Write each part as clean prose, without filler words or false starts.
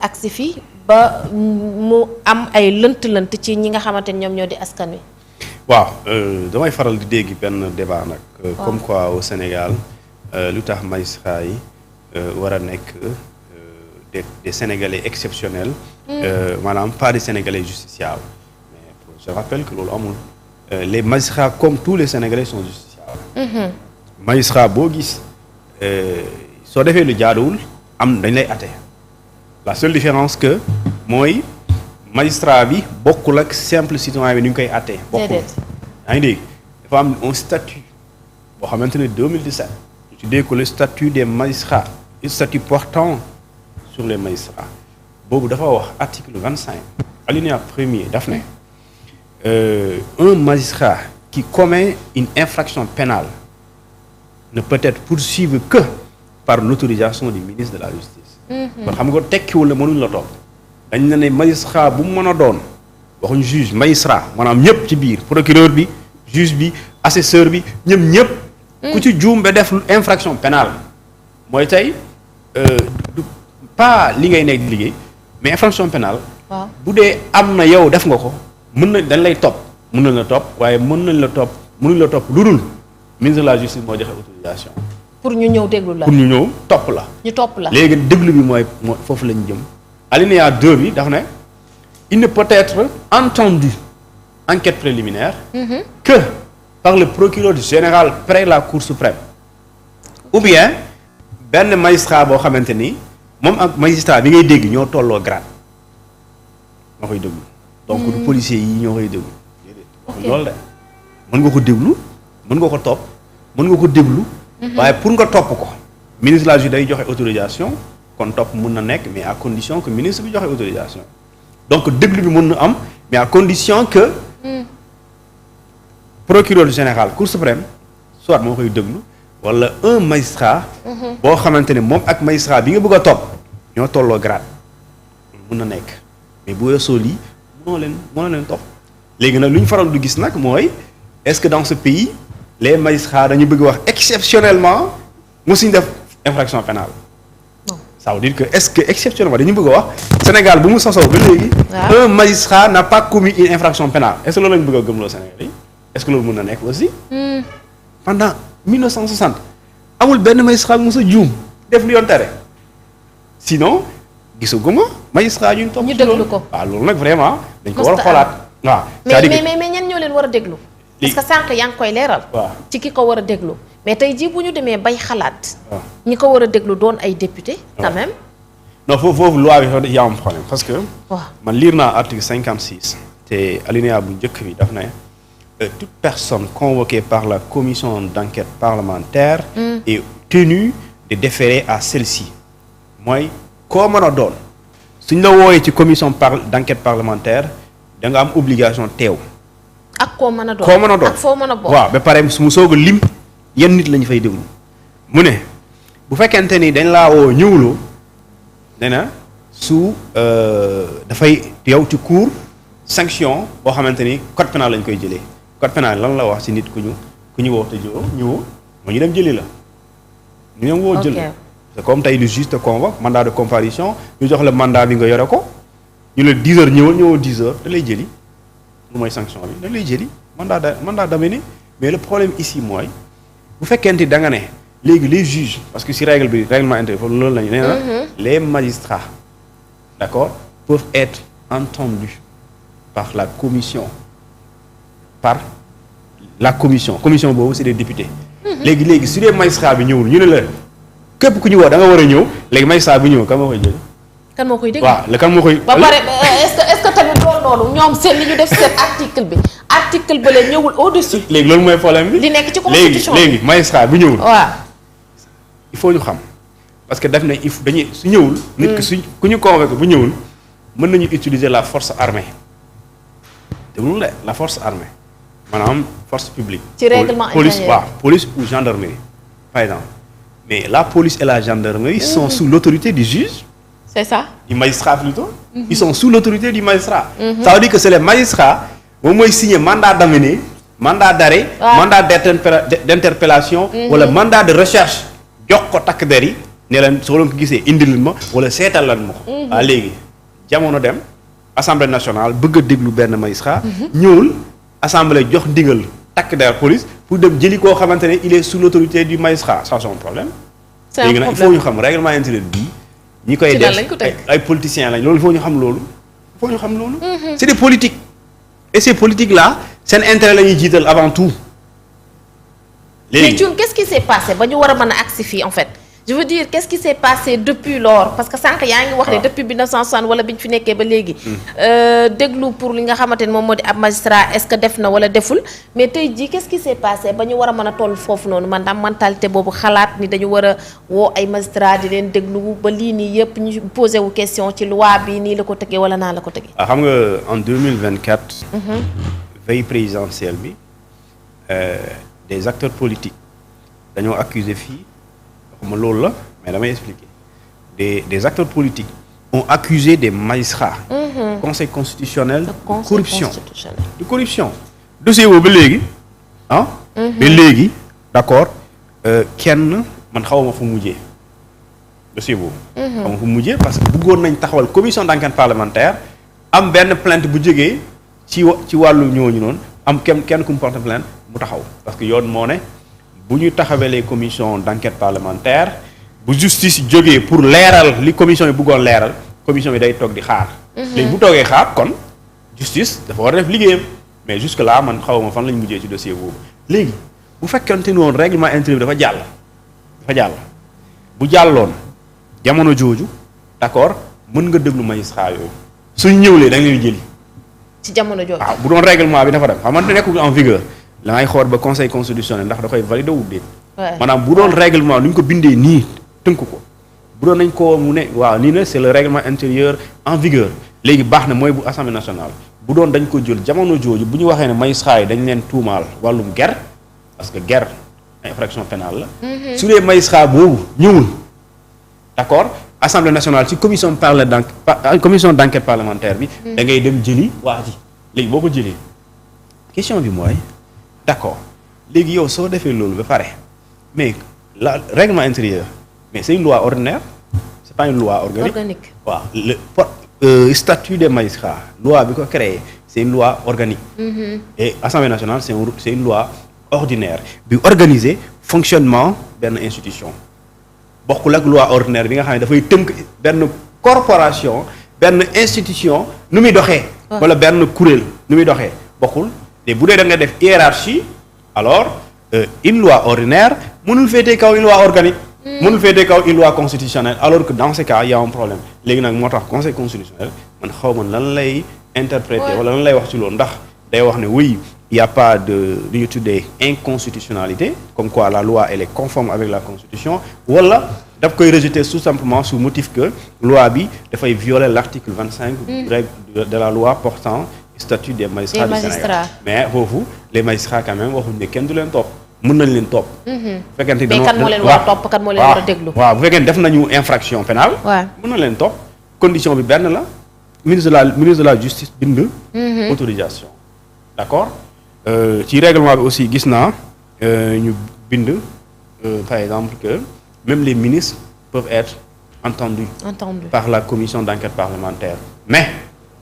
agsi fi ba mu am ay lënt-lënt ci ñi nga xamante ni ñoom ñoo di askan wi. waaw damay faral di dégg benn débat nag. comme quoi au Sénégal lu tax magistrat yi war a nekk des Sénégalais exceptionnels. maanaam pas des Sénégalais justiciables. mais je rappelle que loolu amul. les magistrats comme tous les Sénégalais sont justiciables. magistrat boo gis soo defee lu jaaduwul dañ lay atte. la seule différence que mooy magistrat bi bokkul ak simple citoyen bi ni ñu koy attee. bokkul yaa ngi dégg dafa am un statut boo xamante ne 2017 ñu tuddee ko le statut des magistrats un statut portant sur les magistrats boobu dafa wax article 25 alinéa premier daf ne un magistrat qui commet une infraction pénale ne peut être poursuivi que par l'autorisation du ministre de la Justice. kon xam nga tekkiwul la mënuñ la topp dañ na ne magistrat bu mu mën a doon waxuñ juge magistrat maanaam ñëpp ci biir procureur bi juge bi assesseur bi ñëpp ku ci juum ba def infraction pénale mooy tey du pas li ngay nekk di liggéey mais infraction pénale bu dee am na yow def nga ko mën na dañ lay topp mën nañ la topp waaye mënuñ la topp lu dul ministre de la justice moo joxe autorisation pour ñu ñëw déglu la pour ñu ñëw topp la. ñu topp la léegi déglu bi mooy foofu la ñu jëm. alinéa 2 bi dafa ne il ne peut être entendu enquête préliminaire. que par le procureur général près la Cour suprême. ou bien benn magistrat boo xamante ni moom ak magistrat bi ngay dégg ñoo tolloo grade ñoo koy déglu. donc du policier yi ñoo koy déglu. ok loolu de mën nga ko déglu mën nga ko topp mën nga ko déglu. waaye pour nga topp ko ministre de la justice day joxe autorisation kon topp mun na nekk mais à condition que ministre bi joxe autorisation donc déglu bi mun na am mais à condition que procureur général Cour suprême soit moo koy déglu wala un magistrat boo xamante ne moom ak magistrat bi nga bëgg a topp ñoo tolloo grade mun na nekk mais bu weesoo lii mënoo leen topp léegi nag lu ñu faral du gis nag mooy est-ce que dans ce pays les magistrats dañu bëgg wax exceptionnellement mosuñ def infraction pénale. non ça veut dire que est-ce que exceptionnellement dañu bëgg a wax Sénégal bu mu sosoo ba léegi. un magistrat n'a pas commis une infraction pénale est-ce que loolu lañu bëgg a gëmloo Sénégal yi est-ce que loolu mën na nekk aussi. pendant 1960 amul benn magistrat bu mos a juum def lu yoon tere sinon gisaguma magistrat ñu topp. ñu déglu ko waaw loolu nag vraiment. dañ ko war a xoolaat waaw. mais ñan ñoo leen war a déglu. parce que sànq yaa ngi koy leeral. ci ki ko war a déglu mais tey jii bu ñu demee bay xalaat. ñi ko war a déglu doon ay député. quand même. non foofu loi bi y a un problème parce que. waaw man lire naa article 56. te alinéa bu njëkk bi daf ne toute personne convoquée par la commission d'enquête parlementaire. est tenue de déférer à celle-ci. mooy koo mën a doon suñ la wooyee ci commission d'enquête parlementaire da nga am obligation teew. ak koo mën a doon ak foo mën a bokk. waaw ba pare mu soog a lim yenn nit la ñu fay déglu mu ne bu fekkente ni dañ laa woo ñëwuloo nee na su dafay yow ci cour sanction boo xamante ni code pénal lañ koy jëlee code pénal lan la wax ci nit ku ñu woo te ñëwoo moo ñu dem jëli la ñu dem woo jël c'est comme tey le juge te convoque mandat de comparution ñu jox la mandat bi nga yore ko ñu la 10 heures ñëwoo 10 heures da lay jëli lu mooy sanction bi dañ lay jëli mandat d'amener mais le problème ici mooy bu fekkente da nga ne léegi les juges parce que si règlement intérieur loolu lañu nee na les magistrats d'accord peuvent être entendus par la commission boobu c'est des députés léegi su dee magistrat bi ñëwul ñu ne la képp ku ñu woo da nga war a ñëw léegi magistrat bi ñëw kan moo koy jëli kan moo koy dégg waaw kan moo koy ba pare est-ce que tamit loolu ñoom seen li ñu def seen article ba leen ñëwul au-dessus. léegi loolu mooy problème bi. li nekk ci constitution bi léegi magistrat bi ñëwul. waaw. il faut ñu xam parce que daf ne il faut dañuy su ñëwul. nit ki ku ñu convoqué bu ñëwul mën nañu utiliser la force armée déglu la force armée maanaam force publique. ci règlement intérieur police ou gendarmerie par exemple mais la police et la gendarmerie sont sous l'autorité du juge. c'est ça. du magistrat plutôt. Ils sont sous l'autorité du magistrat. Ça veut dire que c'est le magistrat moom mooy signer mandat d'amener mandat d'arrêt. mandat d'interpellation. wala mandat de recherche jox ko takk der yi ne leen soo leen ko gisee indil ma wala seetal lan ma ko. waa léegi jamono dem assemblée nationale bëgg a déglu benn magistrat. ñëwul assemblée jox ndigal takk der police pour dem jëli koo xamante ne il est sous l'autorité du magistrat ça c'est un problème. c'est un problème léegi nag il faut ñu xam règlement intérieur bii. ñi koy def ay politiciens lañ loolu il faut ñu xam loolu. il faut ñu xam loolu. c'est des politiques. et ces politiques là seen intérêt la ñuy jiital avant tout. léegi mais Thioune qu'est-ce qui s'est passé ba ñu war a mën a agsi fii en fait je veux dire qu'est-ce qui s'est passé depuis lors parce que sànq yaa ngi wax ne depuis 1960 wala bi ñu fi nekkee ba léegi. déglu pour li nga xamante ne moom moo di ab magistrat est-ce que def na wala deful mais tey jii qu'est-ce qui s'est passé ba ñu war a mën a toll foofu noonu man daam mentalité boobu xalaat ni dañu war a woo ay magistrat di leen déglu ba lii nii yëpp ñu posé wu question ci loi bi nii la ko tegee wala naa la ko tegee. xam nga en 2024. veille présidentielle bi des acteurs politiques dañoo accuser fii. ma loolu la mais damay expliquer des acteurs politiques ont accusé des magistrats. Conseil constitutionnel de corruption. dossier boobu ba léegi ba léegi d'accord kenn man xawma fu mujjee dossier boobu. xawma fu mujjee parce que bëggoon nañ taxawal commission d'enquête parlementaire am benn plainte bu jógee ci wàllu ñooñu noonu am kenn ku mu porte plainte mu taxaw parce que yoon moo ne. bu ñu taxawalee commission d'enquête parlementaire bu justice jógee pour leeral li commission yi bëggoon leeral commission bi day toog di xaar. léegi bu toogee xaar kon justice dafa war a def liggéeyam mais jusque là man xawma fan lañ mujjee ci dossier boobu. léegi bu fekkente ni woon règlement intérieur dafa jàll bu jàlloon jamono jooju d'accord mën nga déglu magistrat yooyu suñ ñëwlee da nga leen jëli. ci jamono jooju waaw bu doon règlement bi dafa dem xam nga nekkul en vigueur. la ngay xool ba conseil constitutionnel ndax da koy valider wu déet. maanaam bu doon règlement lu ñu ko bindee nii tënk ko bu doon nañ ko mu ne waaw nii na c'est le règlement intérieur en vigueur léegi baax na mooy bu assemblée nationale bu doon dañ ko jël jamono jooju bu ñu waxee ne magistrat yi dañ leen tuumaal wàllum guerre parce que guerre infraction pénale la. su dee magistrat boobu ñëwul d'accord assemblée nationale ci commission d'enquête parlementaire bi. da ngay dem jëli waa ji léegi boo ko jëlee question bi mooy. d'accord léegi yow soo defee loolu ba pare mais la règlement intérieur mais c'est une loi ordinaire c'est pas une loi organique. waaw le statut des magistrats loi bi ko créé c'est une loi organique. et Assemblée nationale c'est une loi ordinaire bi organiser fonctionnement benn institution bokkul ak loi ordinaire bi nga xam ne dafay tënk benn corporation benn institution nu muy doxee. wala benn kuréel nu muy doxee bokkul. te bu dee da nga def hiérarchie alors une loi ordinaire mënul féetee kaw une loi organique. mënul féetee kaw une loi constitutionnelle alors que dans ce cas il y a un problème léegi nag moo tax conseil constitutionnel man xaw ma lan lay interpréter wala lan lay wax ci loolu ndax day wax ne oui il y a pas de lu ñu tuddee inconstitutionnalité comme quoi la loi elle est conforme avec la constitution wala daf koy rejeter tout simplement sous motif que loi bi dafay violer l'article 25 de la loi portant statut des magistrats du Sénégal mais foofu les magistrats quand même waxuñ ne kenn du leen topp mën nañ leen topp. fekkente mais kan moo leen war a topp kan moo leen war a déglu. waaw bu fekkee def nañu infraction pénale. mën na leen topp condition bi benn la ministre de la justice bind. autorisation d'accord ci règlement bi aussi gis naa ñu bind par exemple que même les ministres peuvent être entendus. par la commission d'enquête parlementaire mais.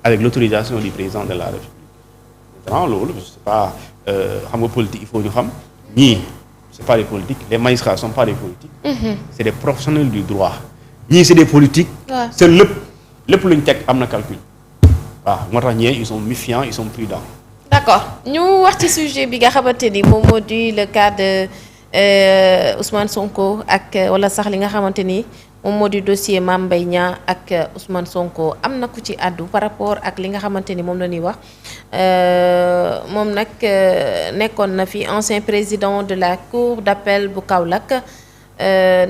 avec l'autorisation du président de la République. Maintenant loolu je sais pas xam nga politique il faut ñu xam ñii c'est pas des politiques les magistrats sont pas des politiques. C'est des professionnels du droit. ñii c'est des politiques. c'est lépp lu ñu teg am na calcul. waaw moo tax ñee ils sont méfiants ils sont prudents. d'accord ñu wax ci sujet bi nga xamante ni moom moo di le cas de Ousmane Sonko ak wala sax li nga xamante ni. moom moo di dossier Mame Mbaye Niang ak Ousmane Sonko am na ku ci àddu par rapport ak li nga xamante ni moom la ñuy wax moom nag nekkoon na fi ancien président de la cour d'appel bu Kaolack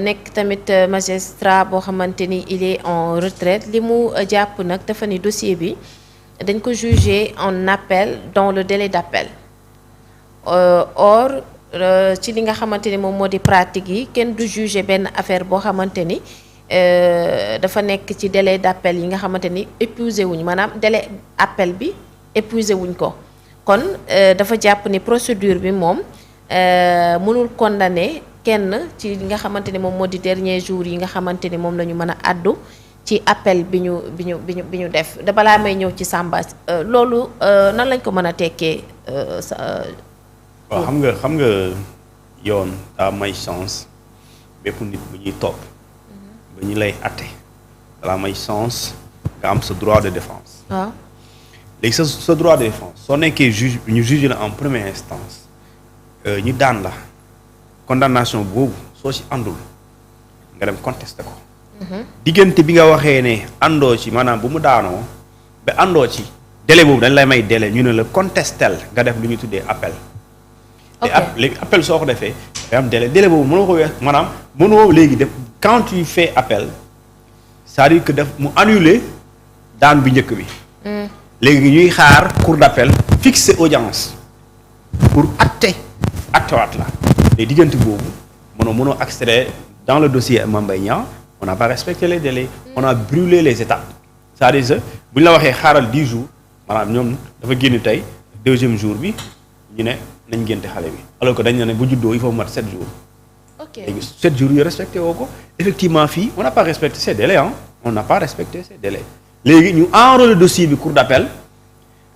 nekk tamit magistrat boo xamante ni il est en retraite li mu jàpp nag dafa ni dossier bi dañ ko jugé en appel dans le délai d'appel or ci li nga xamante ni moom moo di pratique yi kenn du juger benn affaire boo xamante ni dafa nekk ci délai d'appel yi nga xamante ni épuisé wuñ maanaam délai appel bi épuisé wuñ ko kon dafa jàpp ni procédure bi moom mënul condamner kenn ci li nga xamante ne moom moo di dernier jour yi nga xamante ne moom la ñu mën a àddu ci appel bi ñu def da balaa may ñëw ci Samba loolu nan lañ ko mën a tekkee waaw xam nga yoon daa may chance bépp nit bu ñuy topp ba ñu lay atte daa may chance nga am sa droit de défense. waaw léegi sa droit de défense soo nekkee juge ñu juge la en première instance ñu daan la condamnation boobu soo ci àndul nga dem contester ko. diggante bi nga waxee ne àndoo ci maanaam bu mu daanoo ba àndoo ci délai boobu dañ lay may délai ñu ne la contestel nga def lu ñu tuddee appel. ok léegi appel soo ko defee nga am délai boobu mënoo ko wees maanaam mënoo léegi def quand tu fais appel c'est-à-dire que def mu annuler daan bi njëkk bi. léegi ñuy xaar cour d'appel fixer audience pour attewaat la léegi diggante boobu mënoo accéder dans le dossier Mame Mbaye Niang on n'a pas respecté les délais on a brûlé les étapes c'est-à-dire que bu ñu la waxee xaaral 10 jours maanaam ñoom dafa génn tey deuxième jour bi ñu ne nañ génte xale bi alors que dañ ne bu juddoo il faut mat 7 jours. ok léegi 7 jours yu respecté woo ko effectivement fii on n'a pas respecté ces délais on n'a pas respecté ces délais léegi ñu enrôler dossier bi cour d'appel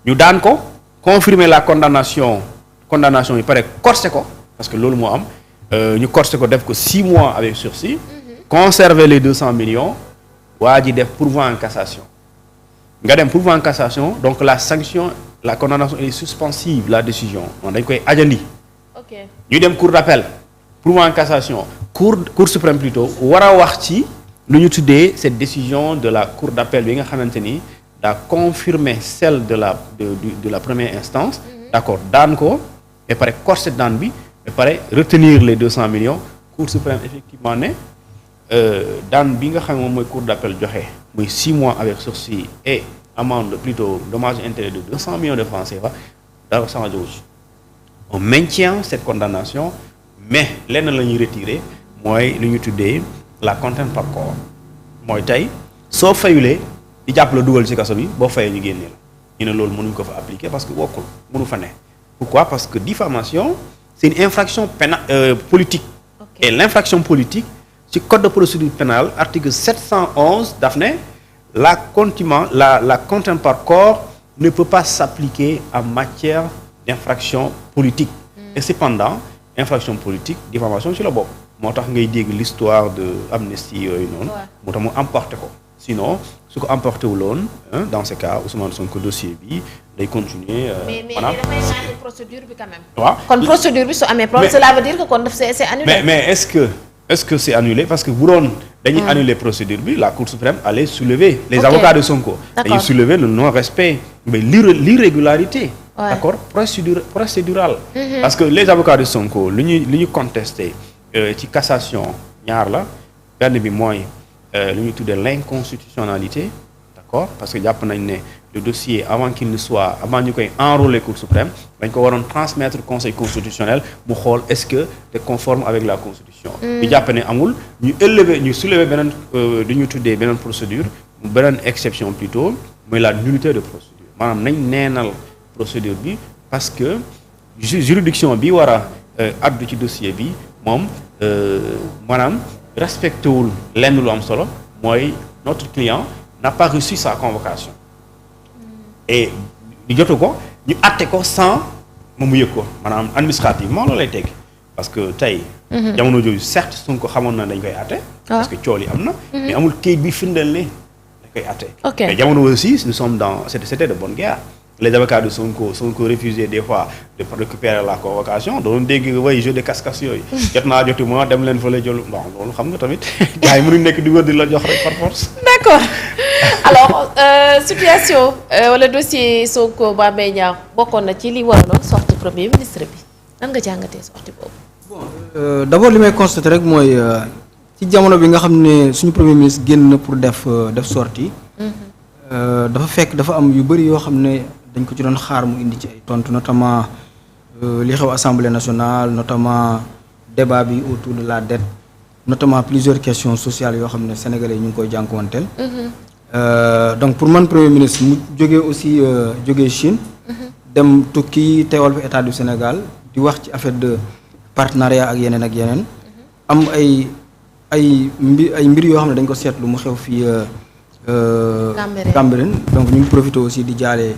ñu daan ko confirmer la condamnation yi pare corser ko parce que loolu moo am ñu corser ko def ko 6 mois avec sursis. conserver les 200 millions waa ji def pourvoi en cassation nga dem pourvoi en cassation donc la sanction la condamnation est suspensive la décision moom dañ koy ajandi. ok ñu dem cour d'appel pourvoi en cassation cour suprême plutôt war a wax ci lu ñu tuddee cette décision de la cour d'appel bi nga xamante ni daa confirmer celle de la première instance. d'accord daan ko et pare corser daan bi et pare retenir les 200 millions cour suprême effectivement ne. daan bi nga xam ne moom mooy cour d'appel joxe muy 6 mois avec sursis et amende plutôt dommage intérêt de 200 millions de francs CFA dara changé wu ci on maintient cette condamnation mais lenn la ñuy retirer mooy lu ñu tuddee la contrainte par corps mooy tey soo fayulee di jàpp la dugal ci kaso bi boo fayee ñu génnee la ñu ne loolu mënuñ ko fa appliquer parce que bokkul mënu fa ne pourquoi parce que diffamation c'est une infraction pénale politique. Okay. Et l'infraction politique ci code de procédure pénale article 711 daf ne la contrainte par corps ne peut pas s'appliquer en matière d'infraction politique. Et cependant infraction politique diffamation ci la bokk moo tax ngay dégg l'histoire de amnistie yooyu noonu. moo tax mu emporté ko sinon su ko emporté wu loon dans ce cas Ousmane Sonko dossier bi day continuer. mais damay naan procédure bi quand même. waaw kon procédure bi su amee problème cela veut dire que kon c'est annulé. mais est-ce que c'est annulé parce que bu doon dañuy annuler procédure bi la Cour suprême allait soulever les avocats de Sonko dañuy soulever le non-respect mais l'irrégularité d'accord procédurale parce que les avocats de Sonko li ñu contesté ci cassation ñaar la benn bi mooy lu ñuy tuddee l'inconstitutionnalité d'accord parce que jàpp nañ ne le dossier avant ñu koy enrôler Cour suprême dañ ko waroon transmettre conseil constitutionnel mu xool est-ce que c'est conforme avec la constitution ñu jàpp ne amul ñu soulever beneen du ñu tuddee beneen procédure beneen exception plutôt mooy la nullité de procédure maanaam nañ neenal procédure bi parce que juridiction bi war a addu ci dossier bi moom maanaam respecté wul lenn lu am solo mooy notre client n'a pas reçu sa convocation et ñu jotu ko ñu àtte ko sans moom mu yëg ko maanaam administrativement loolu lay teg parce que tey jamono jooju certes Sonko xamoon na dañ koy àtte parce que cool yi am na mais amul kayit bi firndeel ne dañ koy àtte mais jamono aussi nous sommes dans c'était de bonne guerre les avocats de Sonko refusaient des fois de récupérer la convocation doon dégg way jeu de casse-casse yooyu jot naa joti moi dem leen fa la jël bon loolu xam nga tamit gars yi mënuñ nekk di wër di la jox rek par force. D'accord alors situation wala dossier Sonko Mame Mbaye Niang bokkoon na ci li waraloon sortie premier ministre bi nan nga jàngatee sortie boobu. bon d'abord li may constater rek mooy ci jamono bi nga xam ne suñu premier ministre génn na pour def sortie dafa fekk dafa am yu bëri yoo xam ne dañ ko ci doon xaar mu indi ci ay tontu notamment li xew assemblée nationale notamment débat bi autour de la dette notamment plusieurs questions sociales yoo xam ne sénégalais ñu ngi koy jànkuwanteel. Donc pour man premier ministre mu jógee aussi jógee Chine. dem tukki teewal fa état du Sénégal di wax ci affaire de partenariat ak yeneen. am ay mbir yoo xam ne dañ ko seetlu mu xew fii Cambérène donc ñu ngi profité aussi di jaale